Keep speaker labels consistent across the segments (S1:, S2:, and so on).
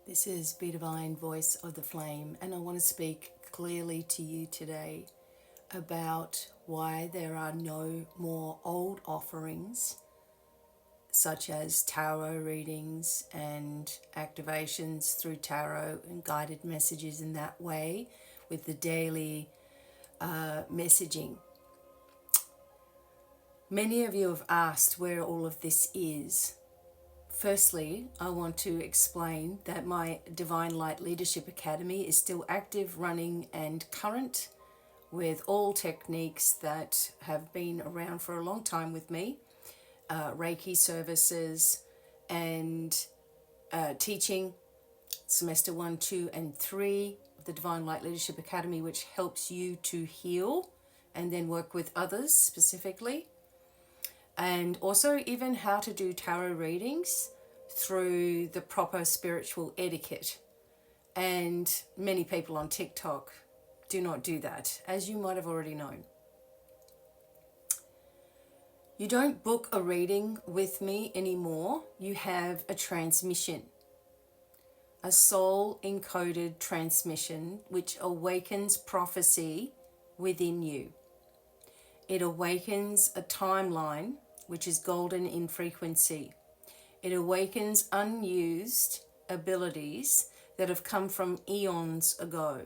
S1: This is Be Divine Voice of the Flame, and I want to speak clearly to you today about why there are no more old offerings such as tarot readings and activations through tarot and guided messages in that way with the daily messaging. Many of you have asked where all of this is. Firstly, I want to explain that my Divine Light Leadership Academy is still active, running and current with all techniques that have been around for a long time with me, Reiki services and teaching semester 1, 2 and 3 of the Divine Light Leadership Academy, which helps you to heal and then work with others specifically. And also even how to do tarot readings through the proper spiritual etiquette. And many people on TikTok do not do that, as you might have already known. You don't book a reading with me anymore. You have a transmission, a soul-encoded transmission which awakens prophecy within you. It awakens a timeline which is golden in frequency. It awakens unused abilities that have come from eons ago.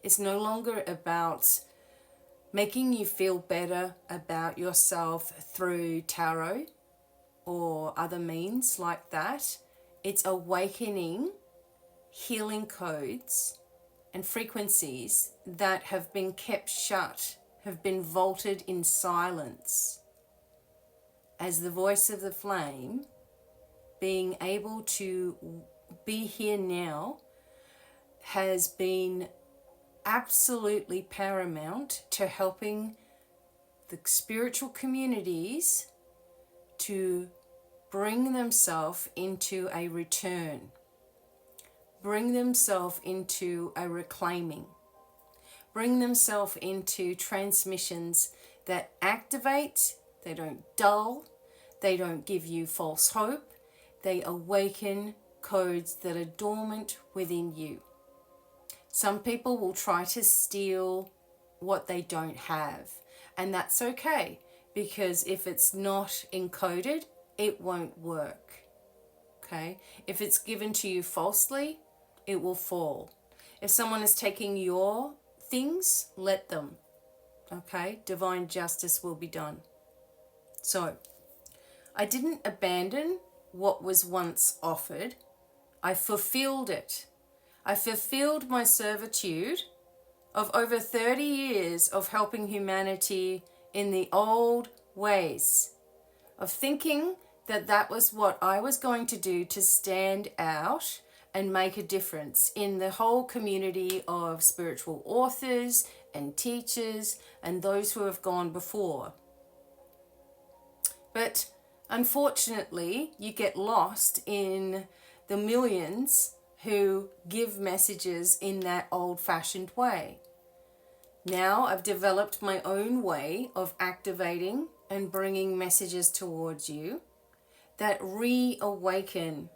S1: It's no longer about making you feel better about yourself through tarot or other means like that. It's awakening healing codes and frequencies that have been kept shut, have been vaulted in silence. As the voice of the flame, being able to be here now has been absolutely paramount to helping the spiritual communities to bring themselves into a return, bring themselves into a reclaiming, bring themselves into transmissions that activate. They don't dull, they don't give you false hope, they awaken codes that are dormant within you. Some people will try to steal what they don't have, and that's okay, because if it's not encoded, it won't work. Okay? If it's given to you falsely, it will fall. If someone is taking your things, let them. Okay? Divine justice will be done. So, I didn't abandon what was once offered. I fulfilled it. I fulfilled my servitude of over 30 years of helping humanity in the old ways, of thinking that that was what I was going to do to stand out and make a difference in the whole community of spiritual authors and teachers and those who have gone before. But unfortunately, you get lost in the millions who give messages in that old-fashioned way. Now I've developed my own way of activating and bringing messages towards you that reawaken.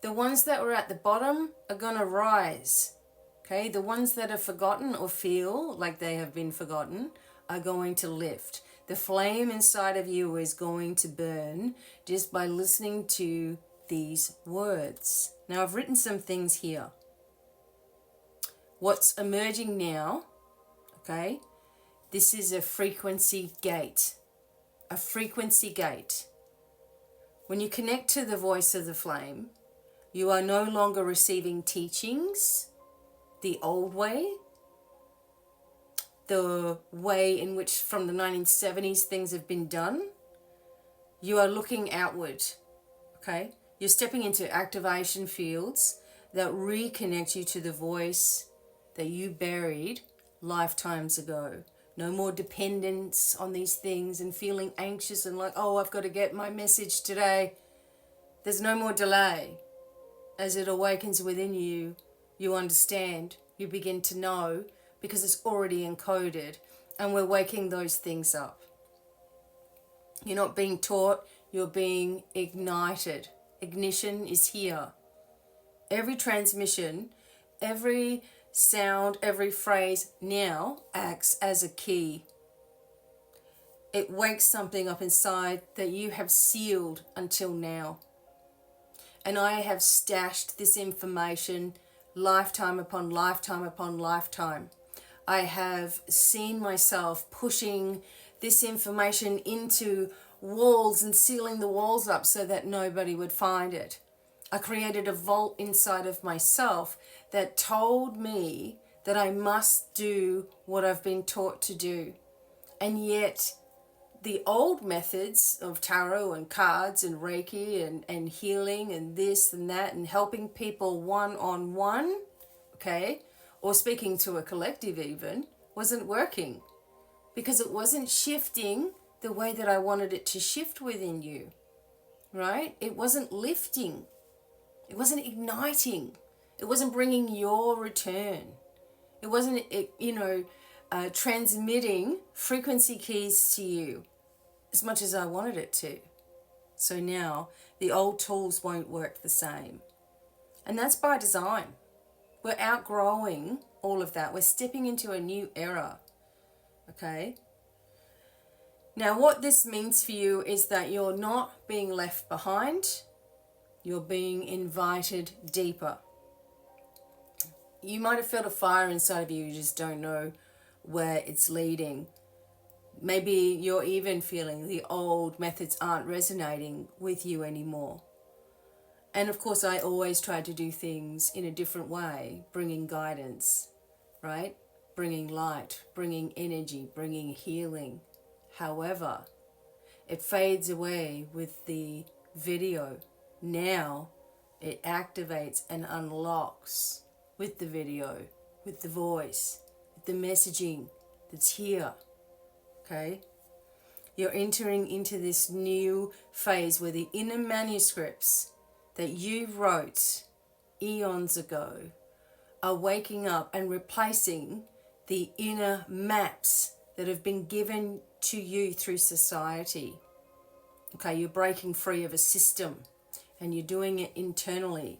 S1: The ones that were at the bottom are going to rise. Okay, the ones that are forgotten or feel like they have been forgotten are going to lift. The flame inside of you is going to burn just by listening to these words. Now, I've written some things here. What's emerging now, okay, this is a frequency gate. A frequency gate. When you connect to the voice of the flame, you are no longer receiving teachings the old way, the way in which from the 1970s things have been done. You are looking outward, okay? You're stepping into activation fields that reconnect you to the voice that you buried lifetimes ago. No more dependence on these things and feeling anxious and like, oh, I've got to get my message today. There's no more delay. As it awakens within you, you understand, you begin to know, because it's already encoded, and we're waking those things up. You're not being taught, you're being ignited. Ignition is here. Every transmission, every sound, every phrase now acts as a key. It wakes something up inside that you have sealed until now. And I have stashed this information lifetime upon lifetime upon lifetime. I have seen myself pushing this information into walls and sealing the walls up so that nobody would find it. I created a vault inside of myself that told me that I must do what I've been taught to do. And yet the old methods of tarot and cards and Reiki and healing and this and that and helping people one-on-one, okay, or speaking to a collective even, wasn't working because it wasn't shifting the way that I wanted it to shift within you, right? It wasn't lifting. It wasn't igniting. It wasn't bringing your return. It wasn't, transmitting frequency keys to you as much as I wanted it to. So now the old tools won't work the same. And that's by design. We're outgrowing all of that. We're stepping into a new era. Okay? Now what this means for you is that you're not being left behind. You're being invited deeper. You might have felt a fire inside of you. You just don't know where it's leading. Maybe you're even feeling the old methods aren't resonating with you anymore. And of course, I always try to do things in a different way, bringing guidance, right? Bringing light, bringing energy, bringing healing. However, it fades away with the video. Now it activates and unlocks with the video, with the voice, with the messaging that's here. Okay? You're entering into this new phase where the inner manuscripts that you wrote eons ago are waking up and replacing the inner maps that have been given to you through society. Okay, you're breaking free of a system and you're doing it internally.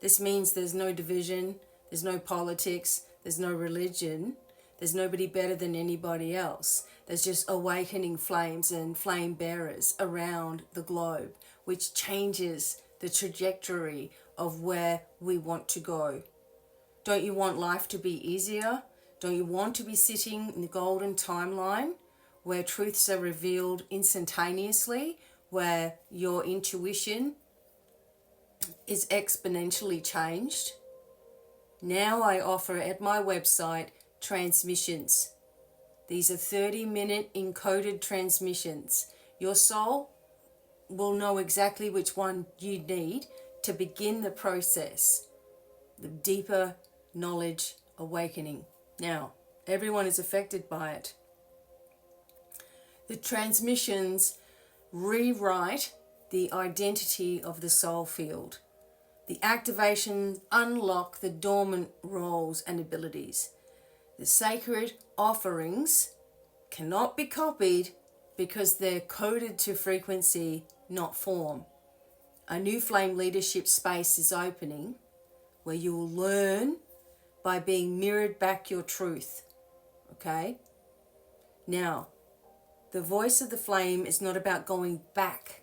S1: This means there's no division, there's no politics, there's no religion, there's nobody better than anybody else. There's just awakening flames and flame bearers around the globe, which changes the trajectory of where we want to go. Don't you want life to be easier? Don't you want to be sitting in the golden timeline where truths are revealed instantaneously, where your intuition is exponentially changed? Now I offer at my website transmissions. These are 30-minute encoded transmissions. Your soul will know exactly which one you need to begin the process, the deeper knowledge awakening. Now, everyone is affected by it. The transmissions rewrite the identity of the soul field. The activations unlock the dormant roles and abilities. The sacred offerings cannot be copied because they're coded to frequency, not form. A new flame leadership space is opening where you will learn by being mirrored back your truth. Okay? Now, the voice of the flame is not about going back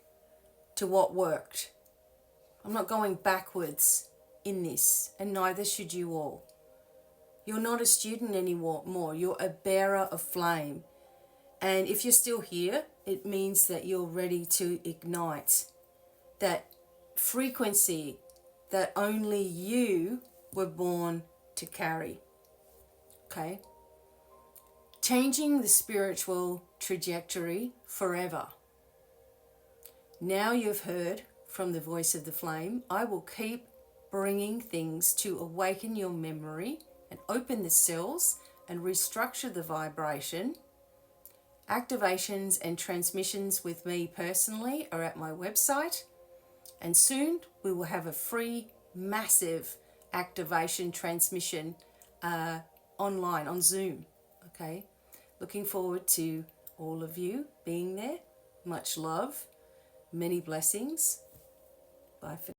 S1: to what worked. I'm not going backwards in this, and neither should you all. You're not a student anymore. You're a bearer of flame. And if you're still here, it means that you're ready to ignite that frequency that only you were born to carry. Okay? Changing the spiritual trajectory forever. Now you've heard from the voice of the flame. I will keep bringing things to awaken your memory and open the cells and restructure the vibration. Activations and transmissions with me personally are at my website, and soon we will have a free massive activation transmission online on Zoom. Okay, looking forward to all of you being there. Much love, many blessings. Bye for